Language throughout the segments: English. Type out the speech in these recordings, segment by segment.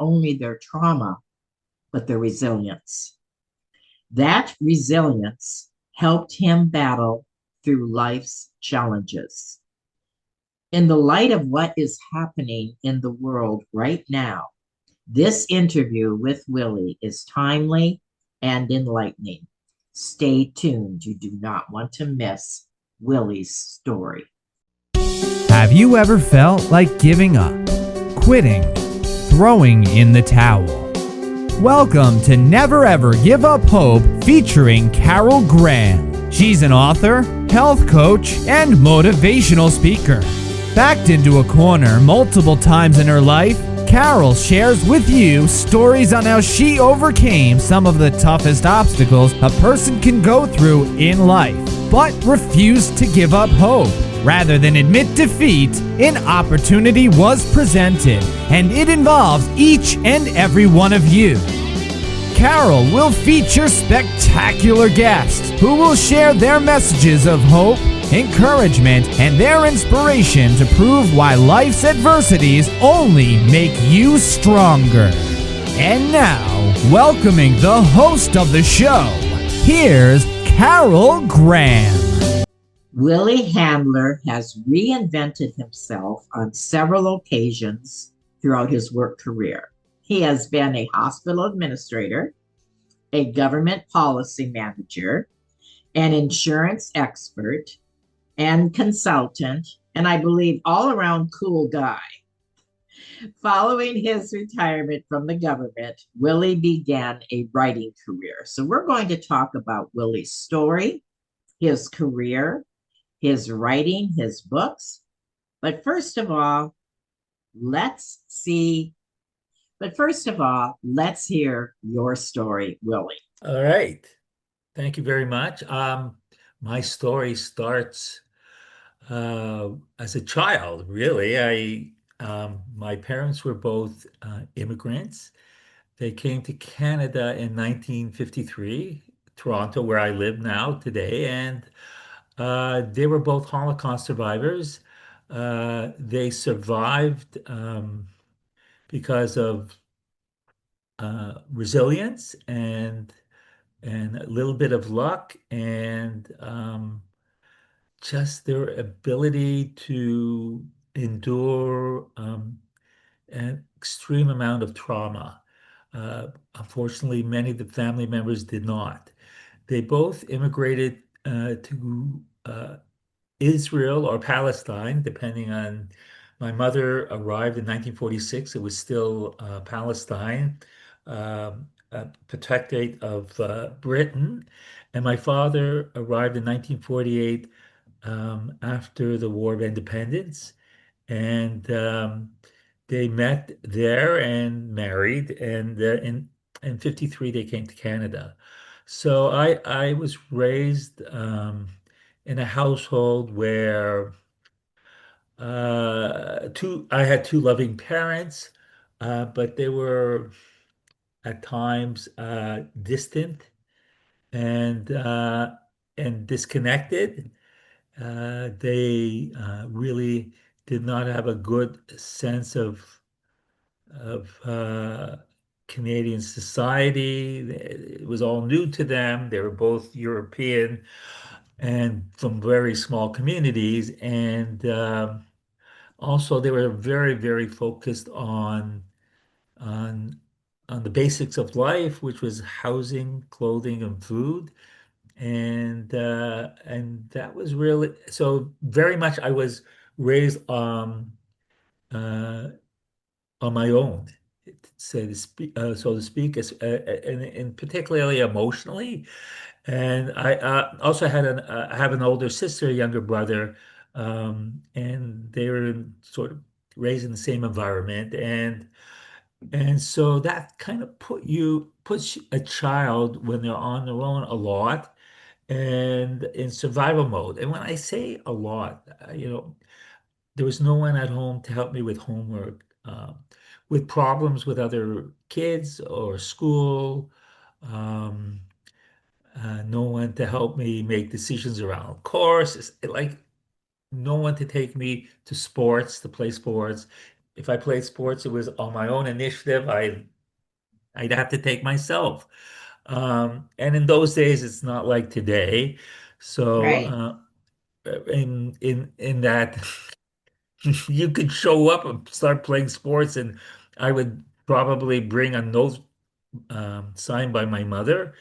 only their trauma, but their resilience. That resilience helped him battle through life's challenges. In the light of what is happening in the world right now, this interview with Willie is timely and enlightening. Stay tuned. You do not want to miss Willie's story. Have you ever felt like giving up, quitting, throwing in the towel? Welcome to Never Ever Give Up Hope featuring Carol Graham. She's an author, health coach, and motivational speaker. Backed into a corner multiple times in her life, Carol shares with you stories on how she overcame some of the toughest obstacles a person can go through in life, but refused to give up hope. Rather than admit defeat, an opportunity was presented, and it involves each and every one of you. Carol will feature spectacular guests who will share their messages of hope, encouragement, and their inspiration to prove why life's adversities only make you stronger. And now, welcoming the host of the show, here's Carol Graham. Willie Handler has reinvented himself on several occasions throughout his work career. He has been a hospital administrator, a government policy manager, an insurance expert, and consultant, and I believe all around cool guy. Following his retirement from the government, Willie began a writing career. So we're going to talk about Willie's story, his career, his writing, his books. But first of all, let's hear your story, Willie. All right. Thank you very much. My story starts as a child, really. My parents were both immigrants. They came to Canada in 1953, Toronto, where I live now today, and they were both Holocaust survivors. They survived because of resilience and a little bit of luck and just their ability to endure an extreme amount of trauma. Unfortunately, many of the family members did not. They both immigrated to Israel or Palestine, depending on. My mother arrived in 1946. It was still Palestine, a protectorate of Britain. And my father arrived in 1948 after the War of Independence. And they met there and married. And in 53, they came to Canada. So I was raised in a household where I had two loving parents, but they were at times distant and uh, and disconnected. They really did not have a good sense of Canadian society. It was all new to them. They were both European and from very small communities, and also they were very, very focused on on the basics of life, which was housing, clothing, and food. And that was really so very much I was raised uh, on my own, so to speak, and particularly emotionally. And I also I have an older sister, a younger brother, and they were sort of raised in the same environment, and so that kind of puts a child when they're on their own a lot and in survival mode. And when I say a lot, there was no one at home to help me with homework, with problems with other kids or school. Um, no one to help me make decisions around course. Like no one to take me to sports, to play sports. if I played sports, it was on my own initiative. I'd have to take myself. And in those days, it's not like today. So Right. in that you could show up and start playing sports, and I would probably bring a note signed by my mother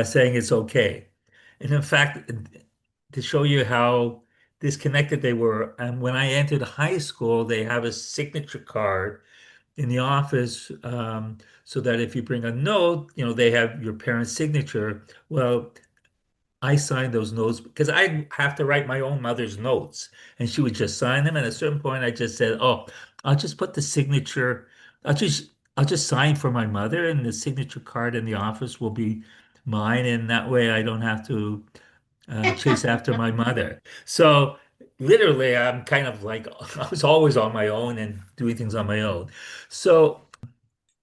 saying it's okay. And in fact, to show you how disconnected they were, and when I entered high school, they have a signature card in the office so that if you bring a note, they have your parents' signature. Well, I signed those notes because I have to write my own mother's notes, and she would just sign them. And at a certain point, I just said, "Oh, I'll just put the signature. I'll just I'll just sign for my mother, and the signature card in the office will be mine, and that way I don't have to chase after my mother." So literally, I'm kind of like I was always on my own and doing things on my own. So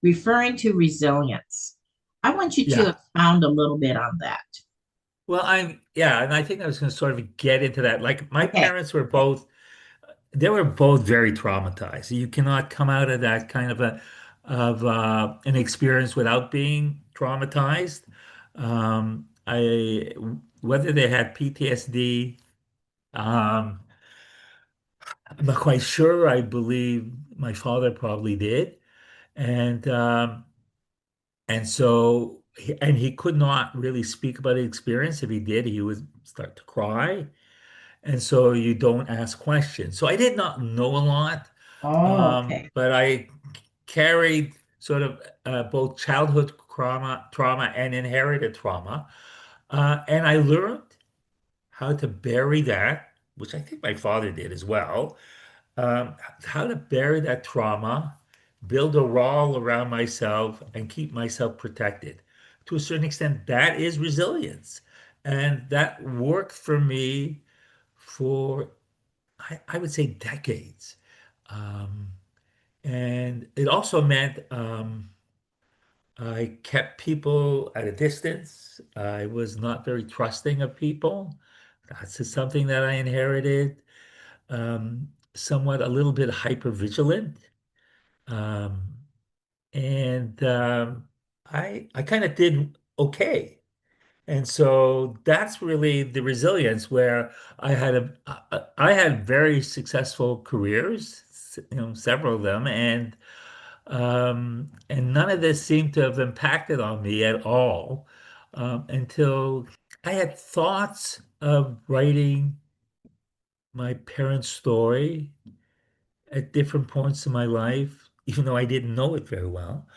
Referring to resilience, I want you to yeah. expound a little bit on that. Well, yeah, and I think I was going to sort of get into that. Like my Okay. parents were both they were both very traumatized. You cannot come out of that kind of an experience without being traumatized. I whether they had PTSD, um, I'm not quite sure. I believe my father probably did, and and he could not really speak about his experience. If he did, he would start to cry. And so you don't ask questions. So I did not know a lot, Oh, okay. but I carried sort of both childhood trauma and inherited trauma, and I learned how to bury that, which I think my father did as well. How to bury that trauma, build a wall around myself, and keep myself protected. To a certain extent, that is resilience, and that worked for me for I would say decades. Um, and it also meant I kept people at a distance. I was not very trusting of people. That's just something that I inherited. Somewhat a little bit hyper vigilant. Um, and I kind of did okay. And so that's really the resilience where I had very successful careers, several of them, and none of this seemed to have impacted on me at all until I had thoughts of writing my parents' story at different points in my life, even though I didn't know it very well.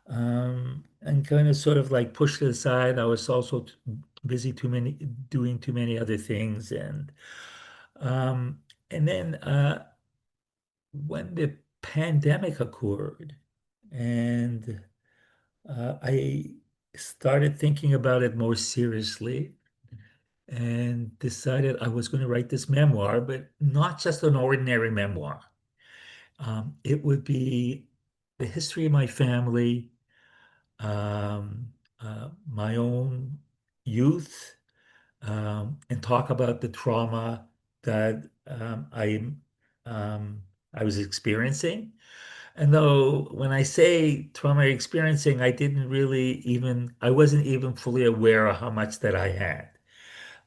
And kind of sort of like pushed it aside. I was also busy doing too many other things, um, and then when the pandemic occurred, and I started thinking about it more seriously, and decided I was going to write this memoir, but not just an ordinary memoir. It would be the history of my family, my own youth, and talk about the trauma that um, I was experiencing. And though when I say trauma experiencing, I wasn't even fully aware of how much that I had.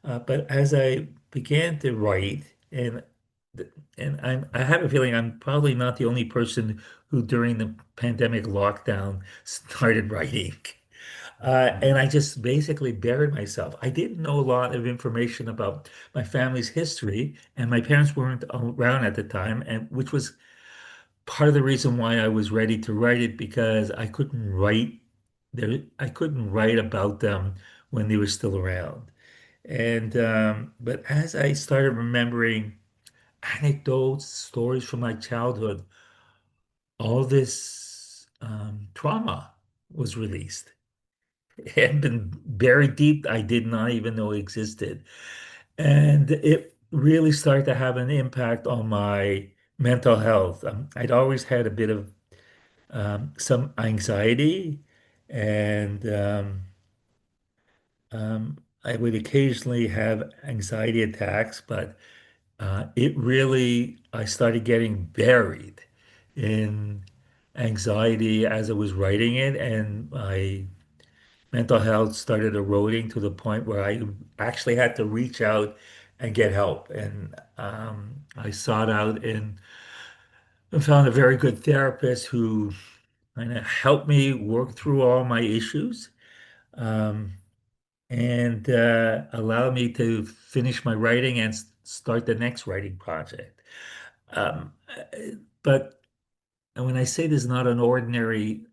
But as I began to write, I have a feeling I'm probably not the only person who during the pandemic lockdown started writing. And I just basically buried myself. I didn't know a lot of information about my family's history, and my parents weren't around at the time, and which was part of the reason why I was ready to write it because I couldn't write about them when they were still around. And but as I started remembering anecdotes, stories from my childhood, all this trauma was released. It had been buried deep. I did not even know existed. And it really started to have an impact on my mental health. I'd always had a bit of some anxiety, and I would occasionally have anxiety attacks, but I started getting buried in anxiety as I was writing it, and my mental health started eroding to the point where I actually had to reach out and get help. And I sought out and found a very good therapist who kind of helped me work through all my issues. Um, and allowed me to finish my writing and start the next writing project. Um, but when I say this is not an ordinary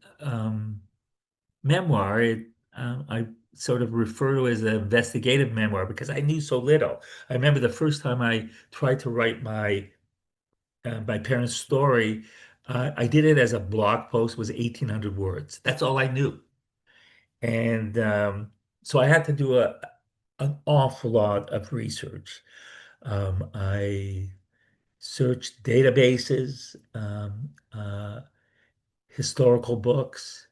memoir, I sort of refer to it as an investigative memoir because I knew so little. I remember the first time I tried to write my parents' story. I did it as a blog post, was 1,800 words. That's all I knew. And so I had to do an awful lot of research. I searched databases, historical books.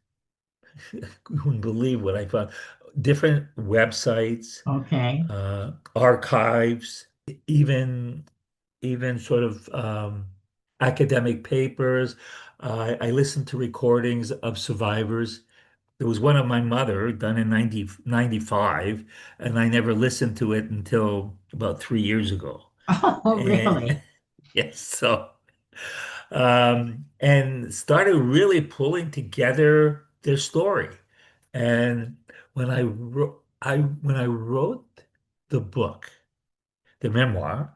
You wouldn't believe what I found. Different websites, Okay. archives, even sort of academic papers. I listened to recordings of survivors. There was one of my mother done in 1995, and I never listened to it until about 3 years ago. Oh, And really? yes, so and started really pulling together their story. And when I wrote the book, the memoir,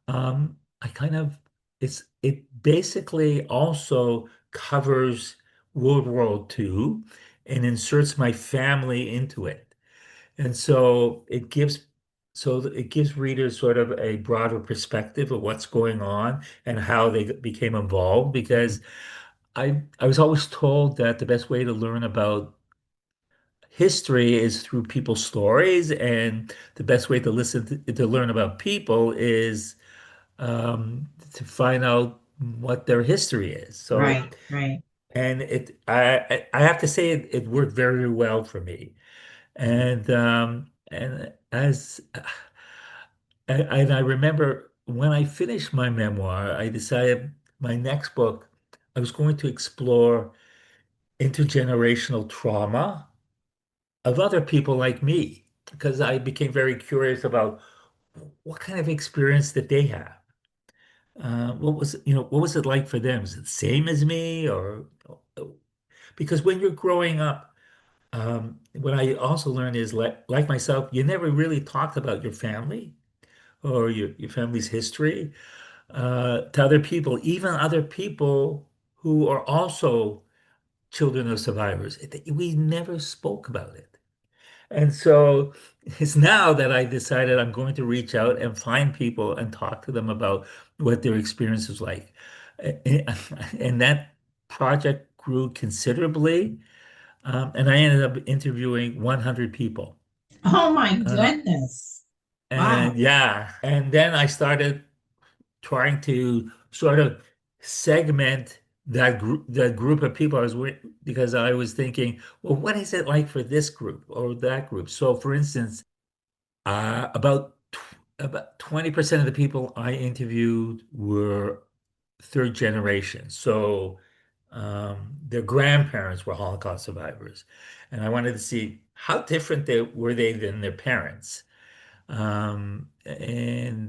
I kind of it basically also covers World War II and inserts my family into it. And it gives readers sort of a broader perspective of what's going on and how they became involved because I was always told that the best way to learn about history is through people's stories, and the best way to to learn about people is to find out what their history is. So, Right, right. and I have to say it worked very well for me. And and I remember when I finished my memoir, I decided my next book, I was going to explore intergenerational trauma of other people like me, because I became very curious about what kind of experience did they have. What was it like for them? Is it the same as me, or because when you're growing up, what I also learned is like myself, you never really talked about your family or your family's history to other people, even other people who are also children of survivors. We never spoke about it. And so it's now that I decided I'm going to reach out and find people and talk to them about what their experience was like. And that project grew considerably. And I ended up interviewing 100 people. Oh my Uh, goodness. and Wow. yeah, and then I started trying to sort of segment that group of people I was with because I was thinking, well, what is it like for this group or that group? So, for instance, about 20% of the people I interviewed were third generation. So, their grandparents were Holocaust survivors, and I wanted to see how different they than their parents. And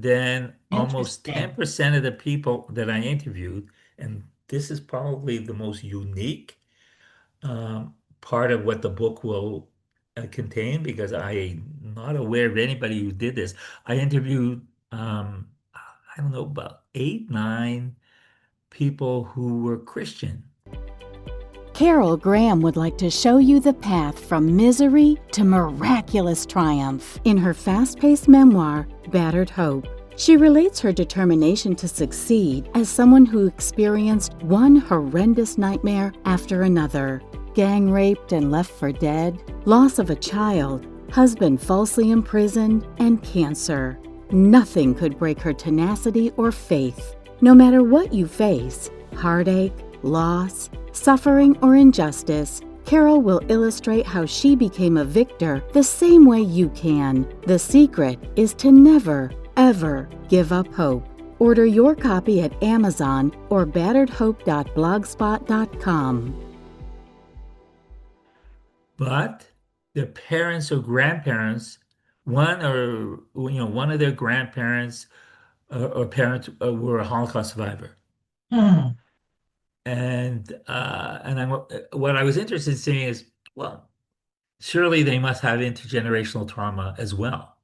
then almost Interesting. 10% of the people that I interviewed, and this is probably the most unique part of what the book will contain because I'm not aware of anybody who did this. I interviewed, I don't know, about eight, nine people who were Christian. Carol Graham would like to show you the path from misery to miraculous triumph in her fast-paced memoir, Battered Hope. She relates her determination to succeed as someone who experienced one horrendous nightmare after another. Gang raped and left for dead, loss of a child, husband falsely imprisoned, and cancer. Nothing could break her tenacity or faith. No matter what you face, heartache, loss, suffering, or injustice, Carol will illustrate how she became a victor the same way you can. The secret is to never, ever give up hope. Order your copy at Amazon or batteredhope.blogspot.com. But their parents or grandparents, one of their grandparents or parents were a Holocaust survivor. Hmm. And what I was interested in seeing is, well, surely they must have intergenerational trauma as well.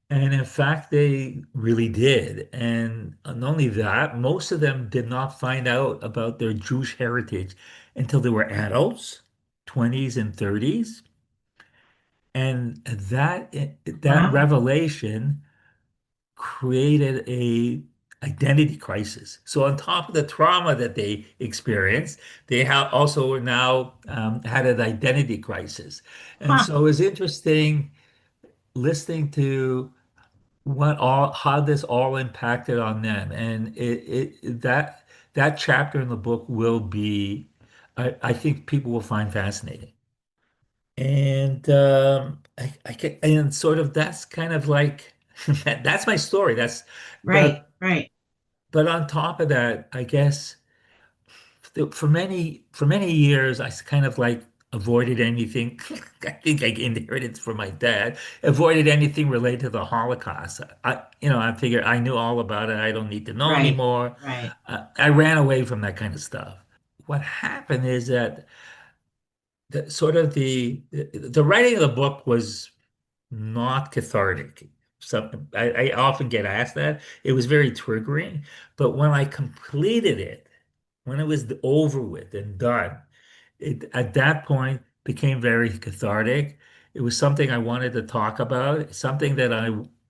And in fact, they really did. And not only that, most of them did not find out about their Jewish heritage until they were adults, 20s and 30s. And that Wow. revelation created a identity crisis. So on top of the trauma that they experienced, they have also now had an identity crisis. And Huh. so it was interesting listening to how this all impacted on them. And that chapter in the book will be, I think people will find fascinating. And and sort of that's kind of like that's my story. Right. But Right. but on top of that, I guess for many years I kind of like avoided anything. I think I inherited from my dad. Avoided anything related to the Holocaust. I figured I knew all about it. I don't need to know Right. anymore. Right. I ran away from that kind of stuff. What happened is that the writing of the book was not cathartic. I often get asked that. It was very triggering, but when I completed it, when it was over with and done, it at that point became very cathartic. It was something I wanted to talk about, something that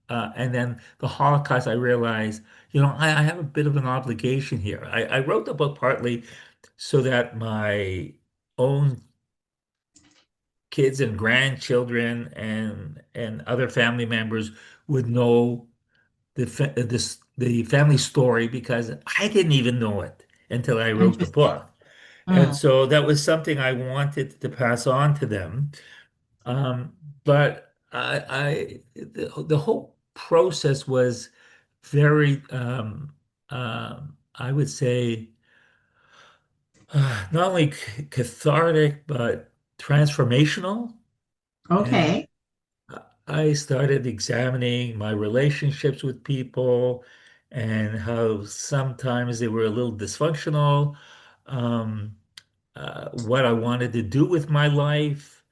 and then the Holocaust, I realized, I have a bit of an obligation here. I wrote the book partly so that my own kids and grandchildren and other family members would know the family story because I didn't even know it until I wrote the Interesting. book. And Hmm. so that was something I wanted to pass on to them. But the whole process was very, I would say, not only cathartic, but transformational. And Okay. I started examining my relationships with people and how sometimes they were a little dysfunctional, um, what I wanted to do with my life.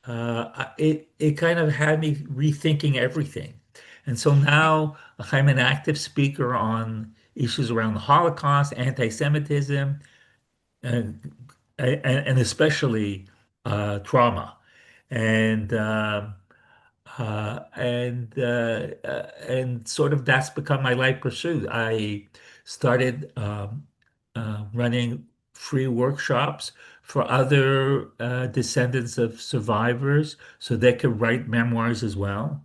It kind of had me rethinking everything. And so now I'm an active speaker on issues around the Holocaust, anti-Semitism, and and especially trauma. And and sort of that's become my life pursuit. I started running free workshops for other descendants of survivors so they could write memoirs as well.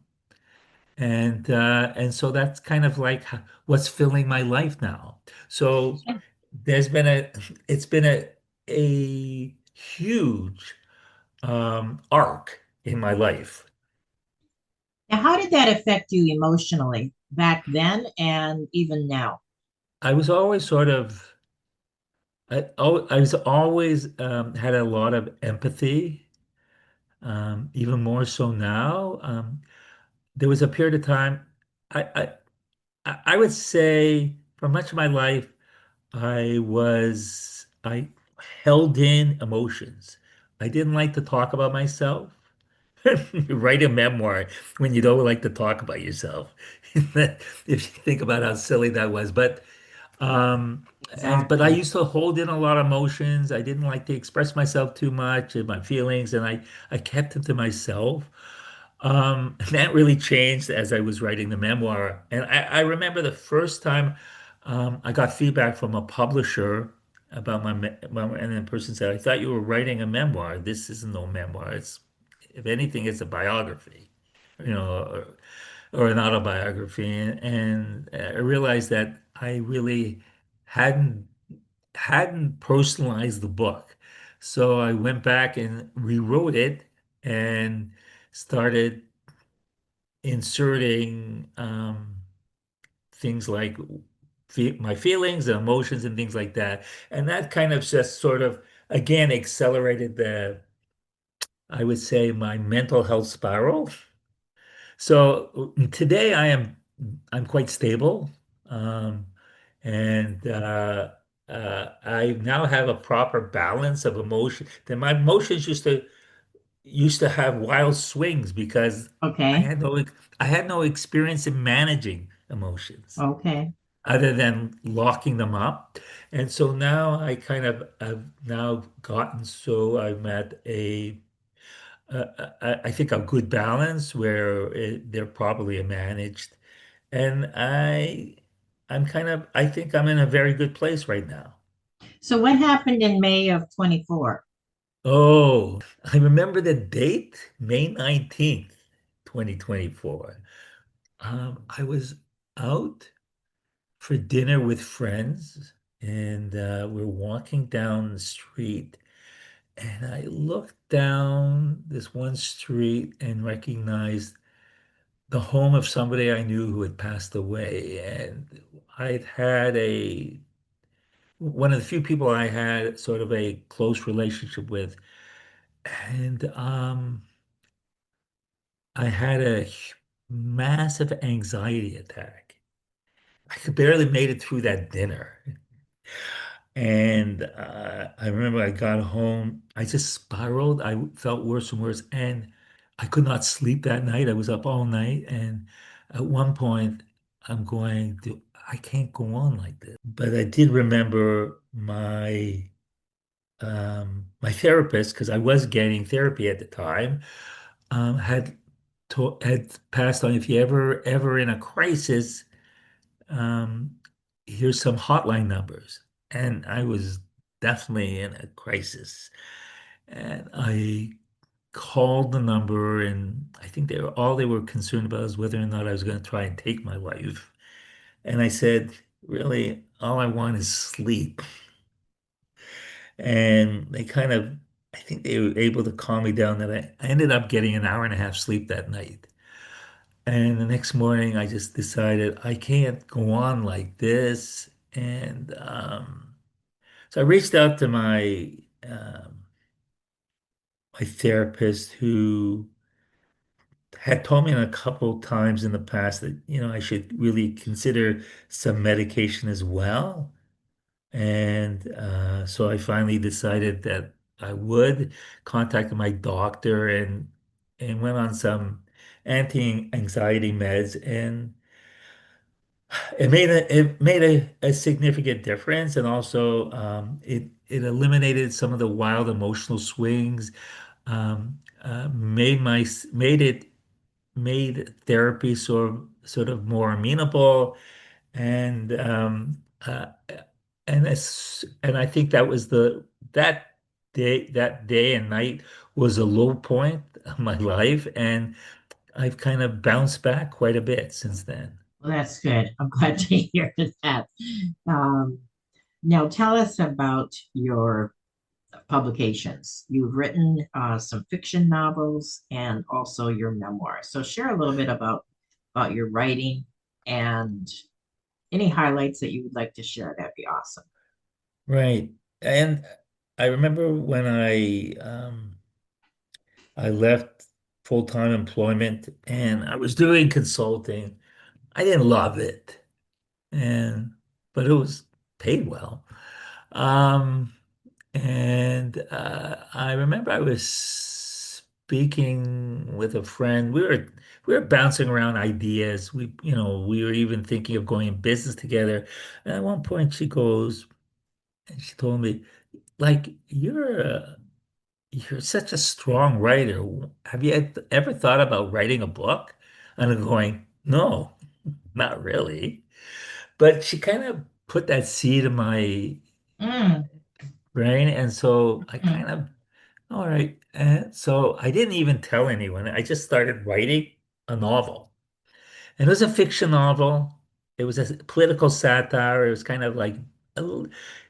And so that's kind of like what's filling my life now. So there's been a it's been a huge arc in my life. Now, how did that affect you emotionally back then and even now? I was always sort of I was always had a lot of empathy, even more so now. There was a period of time I would say for much of my life I held in emotions. I didn't like to talk about myself. You write a memoir when you don't like to talk about yourself. If you think about how silly that was, um, but I Exactly. used to hold in a lot of emotions. I didn't like to express myself too much and my feelings, and I kept them to myself. And that really changed as I was writing the memoir. And I remember the first time I got feedback from a publisher about and the person said, "I thought you were writing a memoir. This is no memoir. If anything, it's a biography, you know, or an autobiography." And I realized that I really hadn't hadn't personalized the book. So I went back and rewrote it and started inserting things like my feelings and emotions and things like that. And that kind of just sort of, again, accelerated I would say, my mental health spiral. So today I'm quite stable. Um, and I now have a proper balance of emotion. Then my emotions used to have wild swings because I Okay. had no I had no experience in managing emotions Okay. other than locking them up. And so now I've now gotten so I'm at I think a good balance where they're properly managed. And I think I'm in a very good place right now. So what happened in May of 24? Oh, I remember the date, May 19th, 2024. I was out for dinner with friends, and we're walking down the street, and I looked down this one street and recognized the home of somebody I knew who had passed away. And I'd had one of the few people I had sort of a close relationship with. And I had massive anxiety attack. I could barely made it through that dinner. And I remember I got home, I just spiraled. I felt worse and worse. And I could not sleep that night. I was up all night. And at one point, I can't go on like this. But I did remember my therapist, because I was getting therapy at the time, had passed on. If you ever in a crisis, um, here's some hotline numbers. And I was definitely in a crisis. And I called the number, and I think all they were concerned about is whether or not I was going to try and take my life. And I said, really, all I want is sleep. And I think they were able to calm me down that I ended up getting an hour and a half sleep that night. And the next morning, I just decided I can't go on like this. And so I reached out to um, my therapist, who had told me a couple times in the past that, I should really consider some medication as well. And so I finally decided that I would contact my doctor and went on some anti-anxiety meds, and it made a significant difference. And also it eliminated some of the wild emotional swings, made therapy sort of more amenable. And I think that day and night was a low point of my life, and I've kind of bounced back quite a bit since then. Well, that's good. I'm glad to hear that. Um, Now tell us about your publications. You've written some fiction novels and also your memoir. So share a little bit about your writing and any highlights that you would like to share. That'd be awesome. Right. And I remember when I left full-time employment and I was doing consulting. I didn't love it, and but it was paid well. Um, and I remember I was speaking with a friend. We were bouncing around ideas. We were even thinking of going in business together. And at one point, she told me, like, you're such a strong writer. Have you ever thought about writing a book? And I'm going, no, not really. But she kind of put that seed in my Mm, brain. And so I mm, kind of, all right. And so I didn't even tell anyone. I just started writing a novel. And it was a fiction novel. It was a political satire. It was kind of like,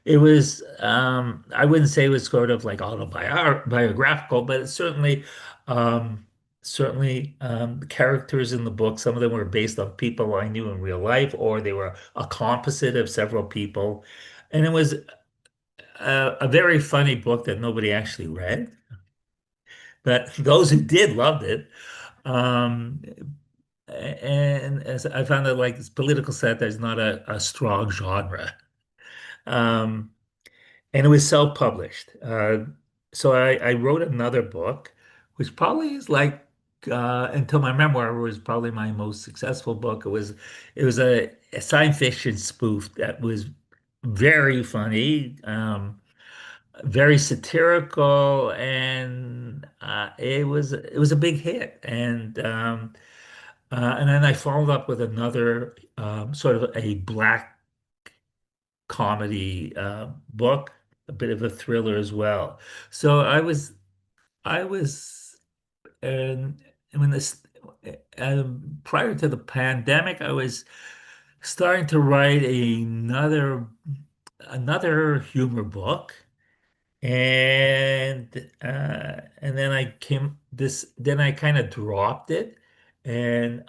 it was, I wouldn't say it was sort of like autobiographical, but it's certainly um, certainly the characters in the book, some of them were based on people I knew in real life, or they were a composite of several people. And it was a very funny book that nobody actually read, but those who did loved it. Um, and as I found that like political satire is not a strong genre. Um, and it was self-published. So I wrote another book, which probably is like until my memoir was probably my most successful book. It was a science fiction spoof that was very funny, very satirical, and it was a big hit. And then I followed up with another sort of a black comedy book, a bit of a thriller as well. So I was, and when this, prior to the pandemic, I was starting to write another humor book, and then then I kind of dropped it, and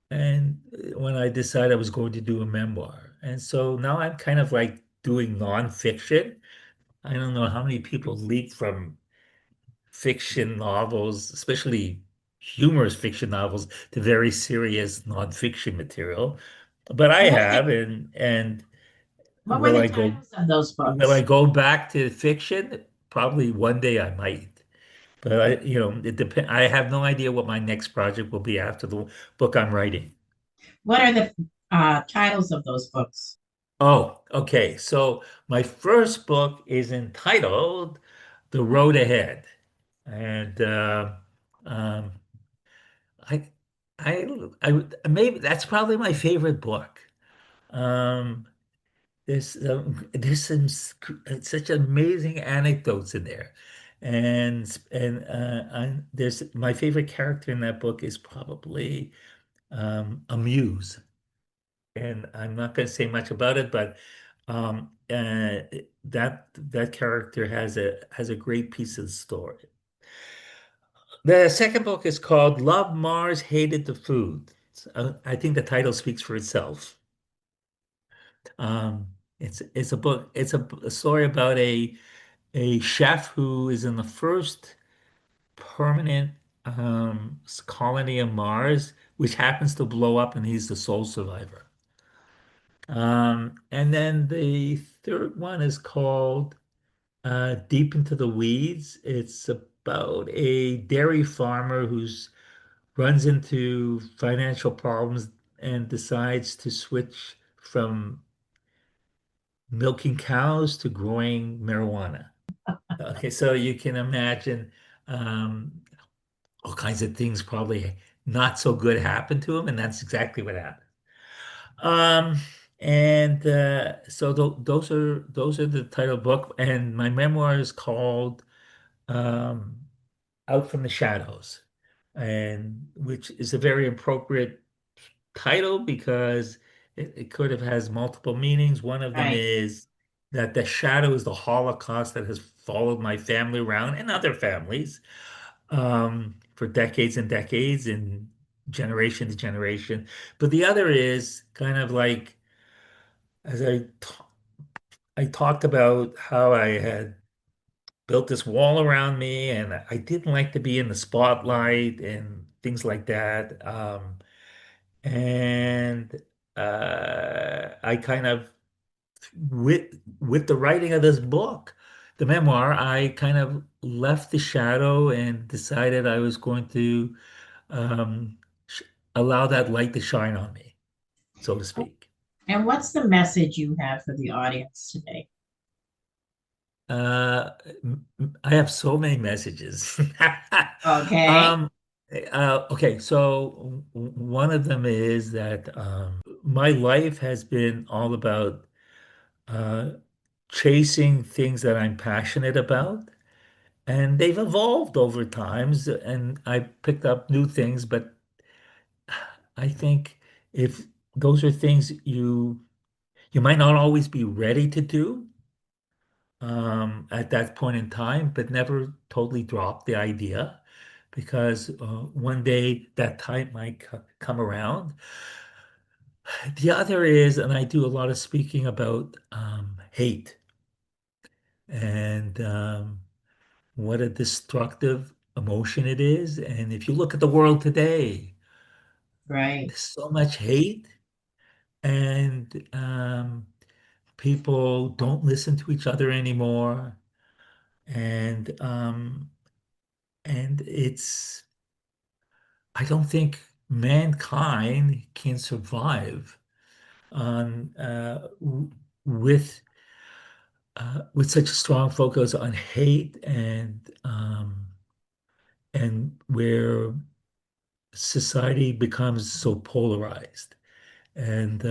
when I decided I was going to do a memoir. And so now I'm kind of like doing nonfiction. I don't know how many people leap from fiction novels, especially humorous fiction novels, to very serious nonfiction material. But I What were have, the and what were will the I go titles of those will I books? go back to fiction? Probably one day I might. But it depends. I have no idea what my next project will be after the book I'm writing. What are the titles of those books? Oh, okay. So my first book is entitled The Road Ahead. And um, I, maybe that's probably my favorite book. Um, there's such amazing anecdotes in there. And there's my favorite character in that book is probably a muse. And I'm not going to say much about it, but that character has a great piece of the story. The second book is called Love Mars, Hated the Food. I think the title speaks for itself. It's a book. It's a story about a chef who is in the first permanent colony of Mars, which happens to blow up, and he's the sole survivor. And then the third one is called Deep into the Weeds. It's about a dairy farmer who's runs into financial problems and decides to switch from milking cows to growing marijuana. Okay, so you can imagine um, all kinds of things probably not so good happen to him, and that's exactly what happened. Um, and so those are the title book, and my memoir is called um, Out from the Shadows, and which is a very appropriate title because it could have has multiple meanings. One of them Right. is that the shadow is the Holocaust that has followed my family around and other families for decades and decades and generation to generation. But the other is kind of like as I talked about how I had built this wall around me and I didn't like to be in the spotlight and things like that. And I kind of with the writing of this book, the memoir, I kind of left the shadow and decided I was going to um, sh allow that light to shine on me, so to speak. And what's the message you have for the audience today? Uh, I have so many messages. Okay. Um, okay, so one of them is that my life has been all about uh, chasing things that I'm passionate about, and they've evolved over times, and I picked up new things, but I think if those are things you might not always be ready to do at that point in time, but never totally drop the idea. because one day that time might come around. The other is, and I do a lot of speaking about hate and what a destructive emotion it is. And if you look at the world today, Right. there's so much hate, and people don't listen to each other anymore. And it's, I don't think mankind can survive on with such a strong focus on hate and where society becomes so polarized. And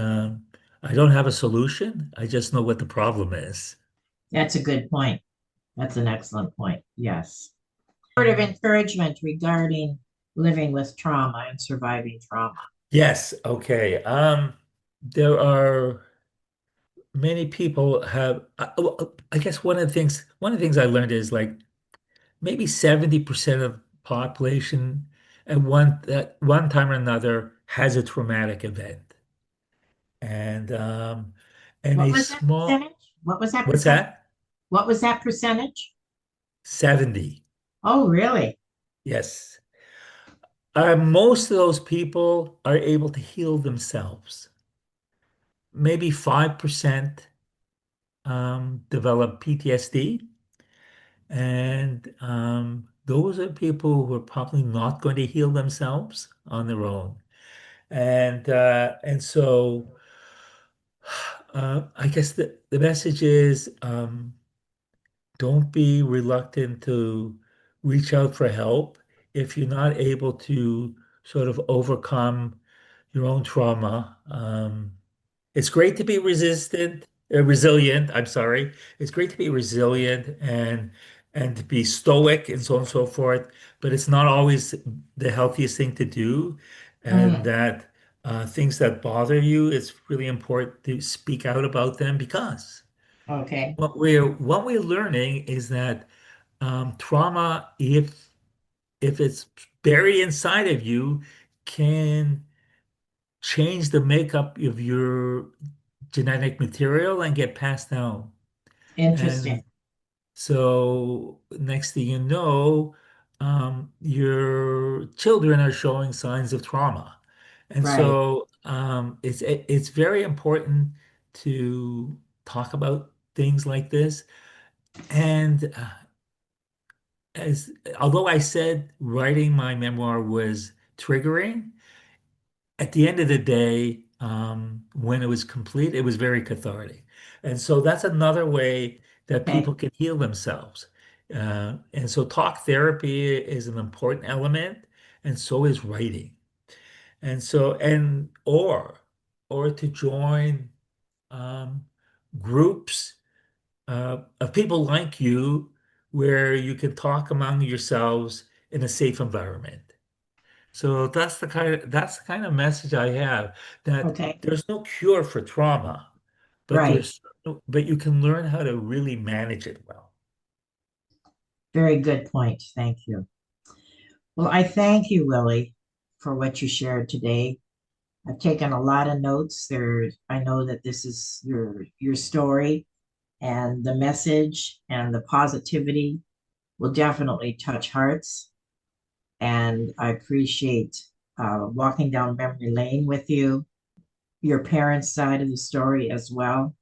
I don't have a solution. I just know what the problem is. That's a good point. That's an excellent point. Yes. Word of encouragement regarding living with trauma and surviving trauma. Yes. Okay. There are many people have. Well, I guess one of the things I learned is like maybe 70% of population at one time or another has a traumatic event. And and What a was that small, percentage? What was that what's percentage? that? What was that percentage? 70. Oh, really? Yes. Most of those people are able to heal themselves. Maybe 5% develop PTSD. And those are people who are probably not going to heal themselves on their own. And so I guess the message is don't be reluctant to reach out for help if you're not able to sort of overcome your own trauma. It's great to be resilient. I'm sorry. It's great to be resilient and to be stoic and so on and so forth, but it's not always the healthiest thing to do. And Mm, that things that bother you, it's really important to speak out about them because okay. what we're learning is that trauma, if it's buried inside of you, can change the makeup of your genetic material and get passed down. And Interesting. so next thing you know, your children are showing signs of trauma. And Right. so it's very important to talk about things like this. And as although I said writing my memoir was triggering, at the end of the day, when it was complete, it was very cathartic. And so that's another way that Okay. people can heal themselves. And so talk therapy is an important element, and so is writing. And so, or to join um, groups of people like you where you can talk among yourselves in a safe environment. So that's the kind of message I have, that Okay. there's no cure for trauma, but Right. but you can learn how to really manage it well. Very good point. Thank you. Well, I thank you, Willie, for what you shared today. I've taken a lot of notes. I know that this is your story, and the message and the positivity will definitely touch hearts. And I appreciate walking down memory lane with you, your parents' side of the story as well.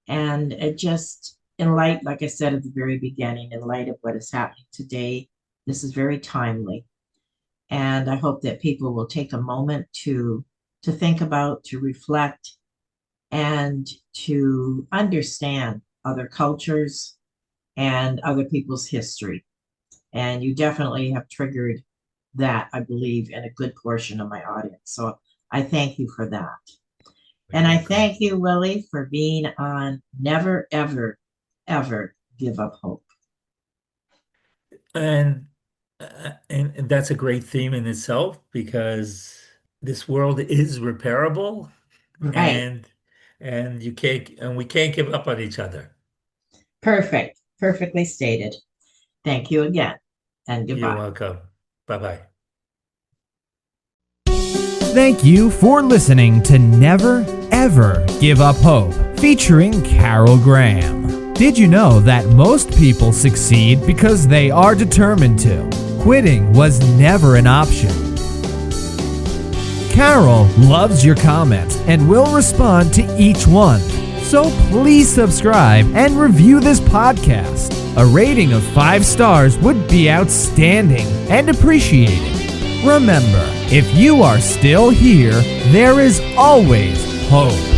And it just, in light, like I said at the very beginning, in light of what is happening today, this is very timely. And I hope that people will take a moment to think about, to reflect, and to understand other cultures and other people's history. And you definitely have triggered that, I believe, in a good portion of my audience. So I thank you for that. You're And I welcome. thank you, Willie, for being on Never, Ever, Ever Give Up Hope. And and that's a great theme in itself because this world is repairable, Right. and we can't give up on each other. Perfect. Perfectly stated. Thank you again, and You're goodbye. welcome. Bye-bye. Thank you for listening to Never Ever Give Up Hope, featuring Carol Graham. Did you know that most people succeed because they are determined to? Quitting was never an option. Carol loves your comments and will respond to each one. So please subscribe and review this podcast. A rating of 5 stars would be outstanding and appreciated. Remember, if you are still here, there is always hope.